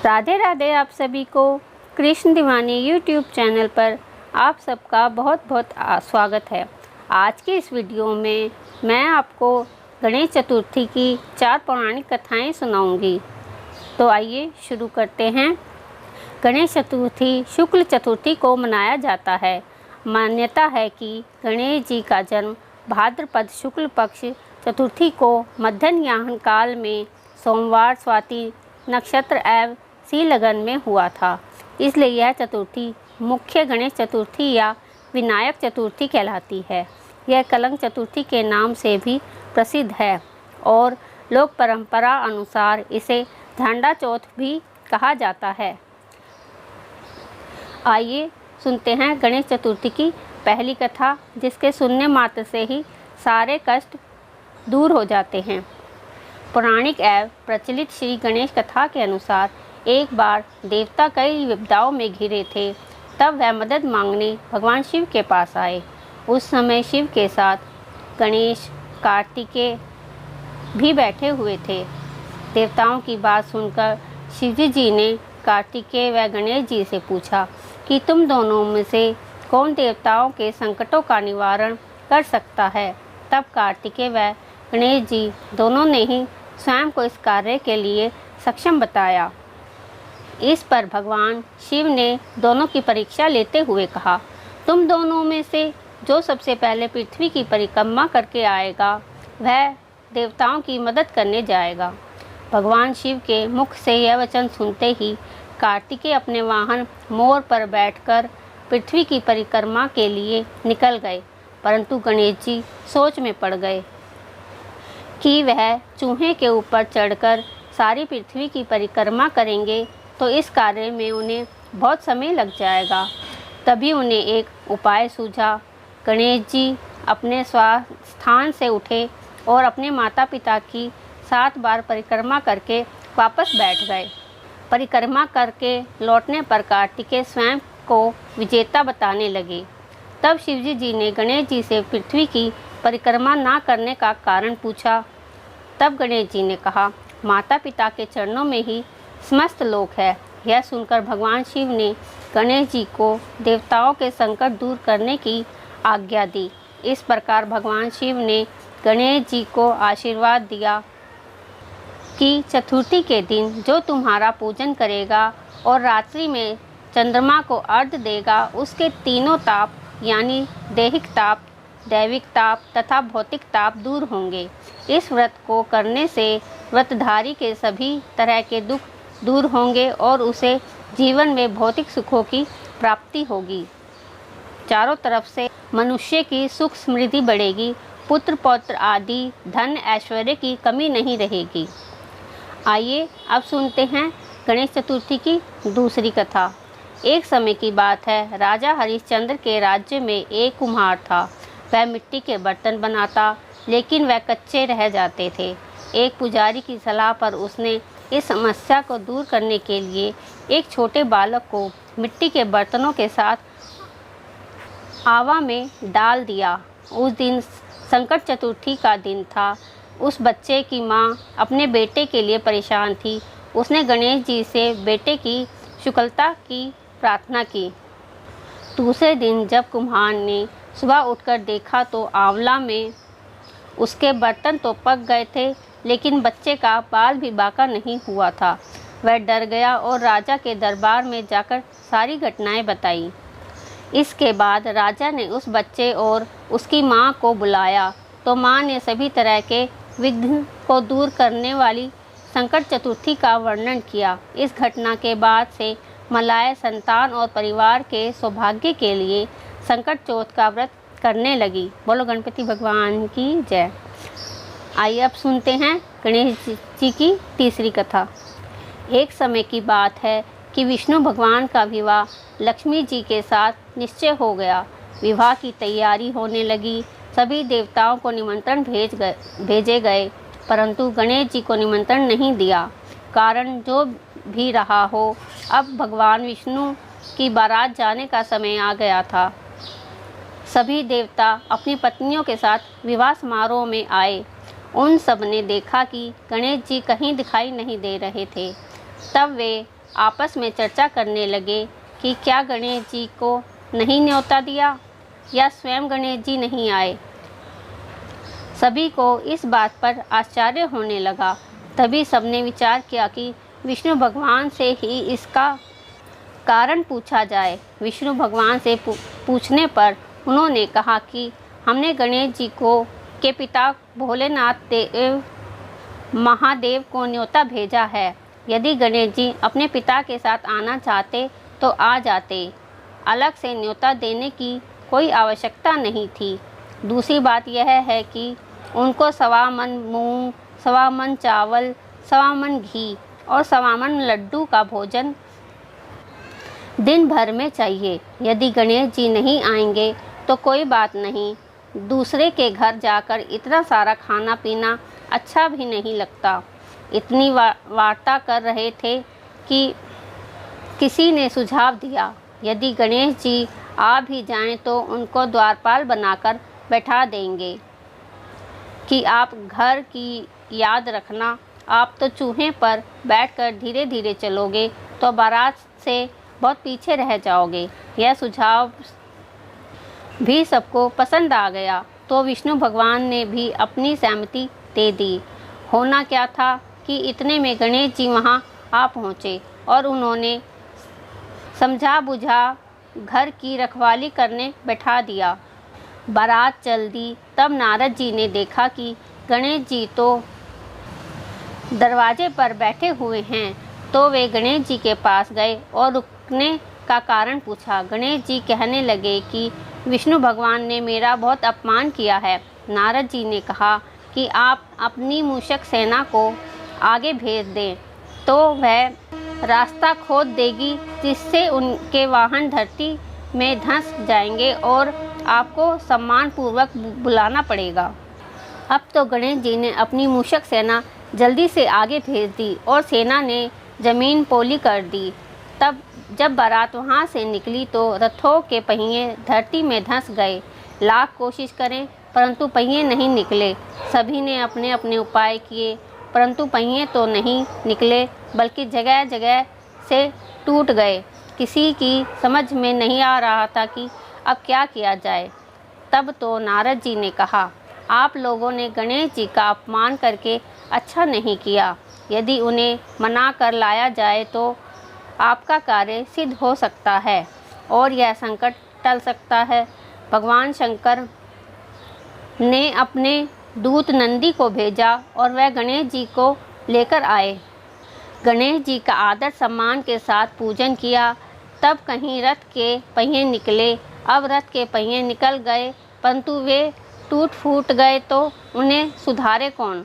राधे राधे। आप सभी को कृष्ण दीवानी यूट्यूब चैनल पर आप सबका बहुत बहुत स्वागत है। आज की इस वीडियो में मैं आपको गणेश चतुर्थी की 4 पौराणिक कथाएं सुनाऊंगी। तो आइए शुरू करते हैं। गणेश चतुर्थी शुक्ल चतुर्थी को मनाया जाता है। मान्यता है कि गणेश जी का जन्म भाद्रपद शुक्ल पक्ष चतुर्थी को मध्याह्न काल में सोमवार स्वाति नक्षत्र एवं सी लगन में हुआ था। इसलिए यह चतुर्थी मुख्य गणेश चतुर्थी या विनायक चतुर्थी कहलाती है। यह कलंक चतुर्थी के नाम से भी प्रसिद्ध है और लोक परंपरा अनुसार इसे झंडा चौथ भी कहा जाता है। आइए सुनते हैं गणेश चतुर्थी की पहली कथा, जिसके सुनने मात्र से ही सारे कष्ट दूर हो जाते हैं। पौराणिक एवं प्रचलित श्री गणेश कथा के अनुसार एक बार देवता कई विपदाओं में घिरे थे। तब वह मदद मांगने भगवान शिव के पास आए। उस समय शिव के साथ गणेश कार्तिकेय भी बैठे हुए थे। देवताओं की बात सुनकर शिव जी ने कार्तिकेय व गणेश जी से पूछा कि तुम दोनों में से कौन देवताओं के संकटों का निवारण कर सकता है। तब कार्तिकेय व गणेश जी दोनों ने ही स्वयं को इस कार्य के लिए सक्षम बताया। इस पर भगवान शिव ने दोनों की परीक्षा लेते हुए कहा, तुम दोनों में से जो सबसे पहले पृथ्वी की परिक्रमा करके आएगा वह देवताओं की मदद करने जाएगा। भगवान शिव के मुख से यह वचन सुनते ही कार्तिकेय अपने वाहन मोर पर बैठकर पृथ्वी की परिक्रमा के लिए निकल गए। परंतु गणेश जी सोच में पड़ गए कि वह चूहे के ऊपर चढ़कर सारी पृथ्वी की परिक्रमा करेंगे तो इस कार्य में उन्हें बहुत समय लग जाएगा। तभी उन्हें एक उपाय सूझा। गणेश जी अपने स्थान से उठे और अपने माता पिता की 7 बार परिक्रमा करके वापस बैठ गए। परिक्रमा करके लौटने पर कार्तिकेय स्वयं को विजेता बताने लगे। तब शिवजी जी ने गणेश जी से पृथ्वी की परिक्रमा ना करने का कारण पूछा। तब गणेश जी ने कहा, माता पिता के चरणों में ही समस्त लोक है। यह सुनकर भगवान शिव ने गणेश जी को देवताओं के संकट दूर करने की आज्ञा दी। इस प्रकार भगवान शिव ने गणेश जी को आशीर्वाद दिया कि चतुर्थी के दिन जो तुम्हारा पूजन करेगा और रात्रि में चंद्रमा को अर्घ्य देगा, उसके तीनों ताप यानी दैहिक ताप, दैविक ताप तथा भौतिक ताप दूर होंगे। इस व्रत को करने से व्रतधारी के सभी तरह के दुख दूर होंगे और उसे जीवन में भौतिक सुखों की प्राप्ति होगी। चारों तरफ से मनुष्य की सुख समृद्धि बढ़ेगी। पुत्र पौत्र आदि धन ऐश्वर्य की कमी नहीं रहेगी। आइए अब सुनते हैं गणेश चतुर्थी की दूसरी कथा। एक समय की बात है, राजा हरिश्चंद्र के राज्य में एक कुम्हार था। वह मिट्टी के बर्तन बनाता, लेकिन वह कच्चे रह जाते थे। एक पुजारी की सलाह पर उसने इस समस्या को दूर करने के लिए एक छोटे बालक को मिट्टी के बर्तनों के साथ आवा में डाल दिया। उस दिन संकट चतुर्थी का दिन था। उस बच्चे की माँ अपने बेटे के लिए परेशान थी। उसने गणेश जी से बेटे की शुक्लता की प्रार्थना की। दूसरे दिन जब कुम्हार ने सुबह उठकर देखा तो आंवला में उसके बर्तन तो पक गए थे, लेकिन बच्चे का बाल भी बाका नहीं हुआ था। वह डर गया और राजा के दरबार में जाकर सारी घटनाएं बताई। इसके बाद राजा ने उस बच्चे और उसकी मां को बुलाया तो मां ने सभी तरह के विघ्न को दूर करने वाली संकट चतुर्थी का वर्णन किया। इस घटना के बाद से मलाय संतान और परिवार के सौभाग्य के लिए संकट चौथ का व्रत करने लगी। बोलो गणपति भगवान की जय। आइए अब सुनते हैं गणेश जी की तीसरी कथा। एक समय की बात है कि विष्णु भगवान का विवाह लक्ष्मी जी के साथ निश्चय हो गया। विवाह की तैयारी होने लगी। सभी देवताओं को निमंत्रण भेजे गए, परंतु गणेश जी को निमंत्रण नहीं दिया। कारण जो भी रहा हो, अब भगवान विष्णु की बारात जाने का समय आ गया था। सभी देवता अपनी पत्नियों के साथ विवाह समारोह में आए। उन सब ने देखा कि गणेश जी कहीं दिखाई नहीं दे रहे थे। तब वे आपस में चर्चा करने लगे कि क्या गणेश जी को नहीं न्योता दिया या स्वयं गणेश जी नहीं आए। सभी को इस बात पर आश्चर्य होने लगा। तभी सबने विचार किया कि विष्णु भगवान से ही इसका कारण पूछा जाए। विष्णु भगवान से पूछने पर उन्होंने कहा कि हमने गणेश जी को के पिता भोलेनाथ देव महादेव को न्योता भेजा है। यदि गणेश जी अपने पिता के साथ आना चाहते तो आ जाते, अलग से न्योता देने की कोई आवश्यकता नहीं थी। दूसरी बात यह है कि उनको 1.25 मन मूंग, 1.25 मन चावल, 1.25 मन घी और 1.25 मन लड्डू का भोजन दिन भर में चाहिए। यदि गणेश जी नहीं आएंगे तो कोई बात नहीं, दूसरे के घर जाकर इतना सारा खाना पीना अच्छा भी नहीं लगता। इतनी वार्ता कर रहे थे कि किसी ने सुझाव दिया, यदि गणेश जी आ भी जाएं तो उनको द्वारपाल बनाकर बैठा देंगे कि आप घर की याद रखना। आप तो चूहे पर बैठकर धीरे धीरे चलोगे तो बारात से बहुत पीछे रह जाओगे। यह सुझाव भी सबको पसंद आ गया तो विष्णु भगवान ने भी अपनी सहमति दे दी। होना क्या था कि इतने में गणेश जी वहाँ आ पहुँचे और उन्होंने समझा बुझा घर की रखवाली करने बैठा दिया। बारात चल दी। तब नारद जी ने देखा कि गणेश जी तो दरवाजे पर बैठे हुए हैं, तो वे गणेश जी के पास गए और रुकने का कारण पूछा। गणेश जी कहने लगे कि विष्णु भगवान ने मेरा बहुत अपमान किया है। नारद जी ने कहा कि आप अपनी मूषक सेना को आगे भेज दें तो वह रास्ता खोद देगी, जिससे उनके वाहन धरती में धंस जाएंगे और आपको सम्मानपूर्वक बुलाना पड़ेगा। अब तो गणेश जी ने अपनी मूषक सेना जल्दी से आगे भेज दी और सेना ने ज़मीन पोली कर दी। तब जब बारात वहाँ से निकली तो रथों के पहिए धरती में धंस गए। लाख कोशिश करें परंतु पहिए नहीं निकले। सभी ने अपने अपने उपाय किए परंतु पहिए तो नहीं निकले, बल्कि जगह जगह से टूट गए। किसी की समझ में नहीं आ रहा था कि अब क्या किया जाए। तब तो नारद जी ने कहा, आप लोगों ने गणेश जी का अपमान करके अच्छा नहीं किया। यदि उन्हें मना कर लाया जाए तो आपका कार्य सिद्ध हो सकता है और यह संकट टल सकता है। भगवान शंकर ने अपने दूत नंदी को भेजा और वह गणेश जी को लेकर आए। गणेश जी का आदर सम्मान के साथ पूजन किया। तब कहीं रथ के पहिए निकले। अब रथ के पहिए निकल गए परंतु वे टूट फूट गए तो उन्हें सुधारे कौन।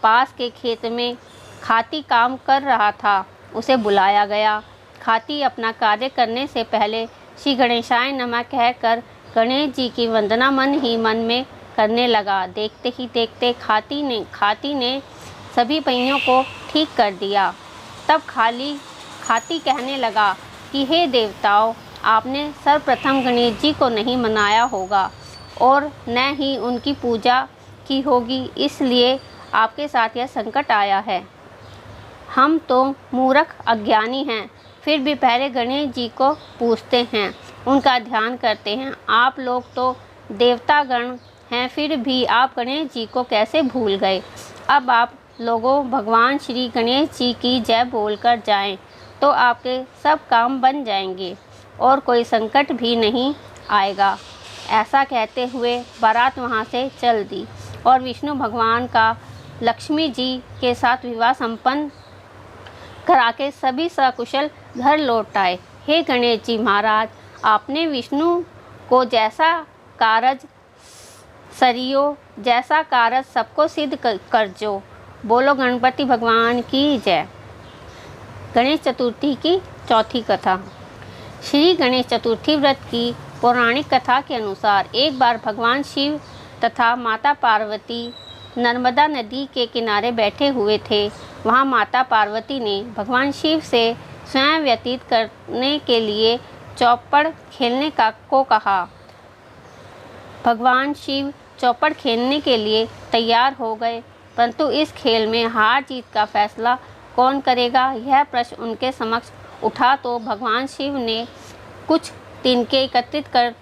पास के खेत में खाती काम कर रहा था, उसे बुलाया गया। खाती अपना कार्य करने से पहले श्री गणेशाय नमः कहकर गणेश जी की वंदना मन ही मन में करने लगा। देखते ही देखते खाती ने सभी पहियों को ठीक कर दिया। तब खाती कहने लगा कि हे देवताओं, आपने सर्वप्रथम गणेश जी को नहीं मनाया होगा और न ही उनकी पूजा की होगी, इसलिए आपके साथ यह संकट आया है। हम तो मूर्ख अज्ञानी हैं, फिर भी पहले गणेश जी को पूजते हैं, उनका ध्यान करते हैं। आप लोग तो देवतागण हैं, फिर भी आप गणेश जी को कैसे भूल गए। अब आप लोगों भगवान श्री गणेश जी की जय बोलकर जाएं तो आपके सब काम बन जाएंगे और कोई संकट भी नहीं आएगा। ऐसा कहते हुए बारात वहाँ से चल दी और विष्णु भगवान का लक्ष्मी जी के साथ विवाह संपन्न करा के सभी सकुशल घर लौट आए। हे गणेश जी महाराज, आपने विष्णु को जैसा कारज सरियो, जैसा कारज सबको सिद्ध कर जो। बोलो गणपति भगवान की जय। गणेश चतुर्थी की चौथी कथा। श्री गणेश चतुर्थी व्रत की पौराणिक कथा के अनुसार एक बार भगवान शिव तथा माता पार्वती नर्मदा नदी के किनारे बैठे हुए थे। वहाँ माता पार्वती ने भगवान शिव से स्वयं व्यतीत करने के लिए चौपड़ खेलने को कहा। भगवान शिव चौपड़ खेलने के लिए तैयार हो गए, परंतु इस खेल में हार जीत का फैसला कौन करेगा? यह प्रश्न उनके समक्ष उठा तो भगवान शिव ने कुछ तिनके एकत्रित कर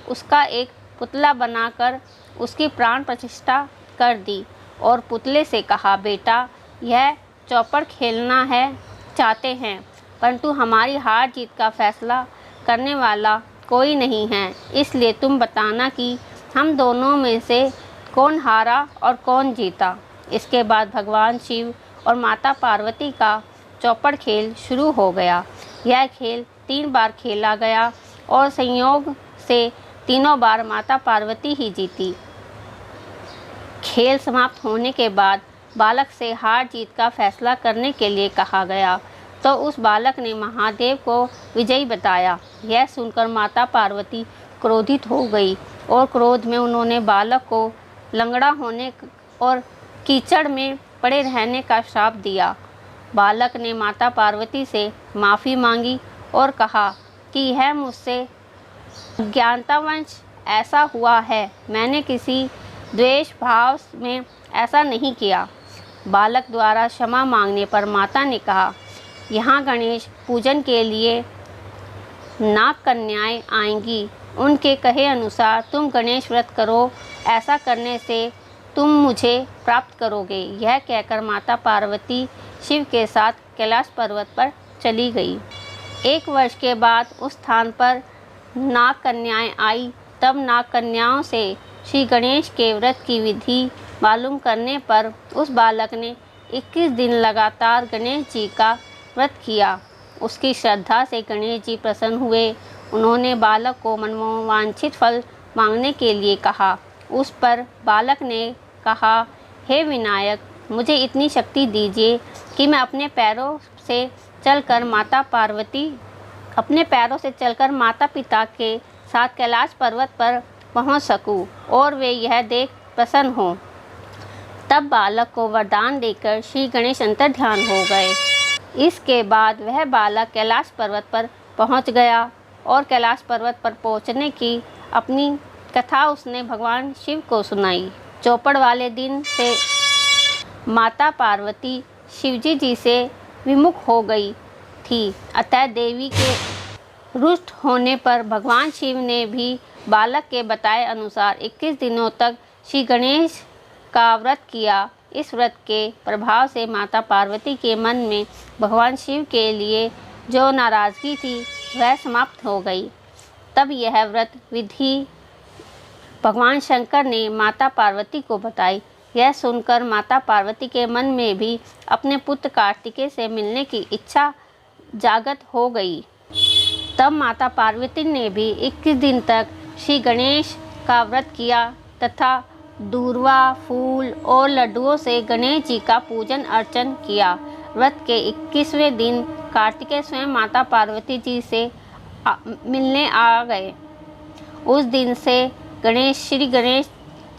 उसका एक पुतला बनाकर उसकी प्राण प्रतिष्ठा कर दी और पुतले से कहा, बेटा, यह चौपड़ खेलना है चाहते हैं, परंतु हमारी हार जीत का फैसला करने वाला कोई नहीं है, इसलिए तुम बताना कि हम दोनों में से कौन हारा और कौन जीता। इसके बाद भगवान शिव और माता पार्वती का चौपड़ खेल शुरू हो गया। यह खेल 3 बार खेला गया और संयोग से तीनों बार माता पार्वती ही जीती। खेल समाप्त होने के बाद बालक से हार जीत का फैसला करने के लिए कहा गया, तो उस बालक ने महादेव को विजयी बताया। यह सुनकर माता पार्वती क्रोधित हो गई और क्रोध में उन्होंने बालक को लंगड़ा होने और कीचड़ में पड़े रहने का श्राप दिया। बालक ने माता पार्वती से माफ़ी मांगी और कहा कि यह मुझसे अज्ञानतावश ऐसा हुआ है, मैंने किसी द्वेष भाव में ऐसा नहीं किया। बालक द्वारा क्षमा मांगने पर माता ने कहा, यहाँ गणेश पूजन के लिए नाग कन्याएं आएंगी, उनके कहे अनुसार तुम गणेश व्रत करो, ऐसा करने से तुम मुझे प्राप्त करोगे। यह कहकर माता पार्वती शिव के साथ कैलाश पर्वत पर चली गई। 1 वर्ष के बाद उस स्थान पर नाग कन्याएं आई। तब नाग कन्याओं से श्री गणेश के व्रत की विधि मालूम करने पर उस बालक ने 21 दिन लगातार गणेश जी का व्रत किया। उसकी श्रद्धा से गणेश जी प्रसन्न हुए। उन्होंने बालक को मनोवांछित फल मांगने के लिए कहा। उस पर बालक ने कहा, हे विनायक, मुझे इतनी शक्ति दीजिए कि मैं अपने पैरों से चलकर माता पिता के साथ कैलाश पर्वत पर पहुंच सकूं और वे यह देख प्रसन्न हों। तब बालक को वरदान देकर श्री गणेश अंतर्ध्यान हो गए। इसके बाद वह बालक कैलाश पर्वत पर पहुंच गया और कैलाश पर्वत पर पहुंचने की अपनी कथा उसने भगवान शिव को सुनाई। चौपड़ वाले दिन से माता पार्वती शिवजी जी से विमुख हो गई थी, अतः देवी के रुष्ट होने पर भगवान शिव ने भी बालक के बताए अनुसार 21 दिनों तक श्री गणेश का व्रत किया। इस व्रत के प्रभाव से माता पार्वती के मन में भगवान शिव के लिए जो नाराज़गी थी वह समाप्त हो गई। तब यह व्रत विधि भगवान शंकर ने माता पार्वती को बताई। यह सुनकर माता पार्वती के मन में भी अपने पुत्र कार्तिकेय से मिलने की इच्छा जागृत हो गई। तब माता पार्वती ने भी 21 दिन तक श्री गणेश का व्रत किया तथा दूर्वा, फूल और लड्डुओं से गणेश जी का पूजन अर्चन किया। व्रत के 21वें दिन कार्तिकेय स्वयं माता पार्वती जी से मिलने आ गए। उस दिन से श्री गणेश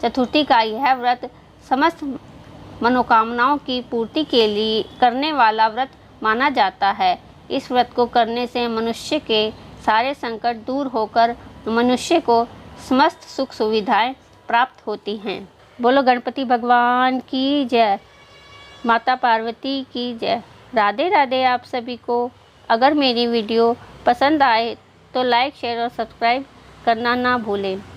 चतुर्थी का यह व्रत समस्त मनोकामनाओं की पूर्ति के लिए करने वाला व्रत माना जाता है। इस व्रत को करने से मनुष्य के सारे संकट दूर होकर मनुष्य को समस्त सुख सुविधाएं प्राप्त होती हैं। बोलो गणपति भगवान की जय, माता पार्वती की जय। राधे राधे आप सभी को। अगर मेरी वीडियो पसंद आए तो लाइक, शेयर और सब्सक्राइब करना ना भूलें।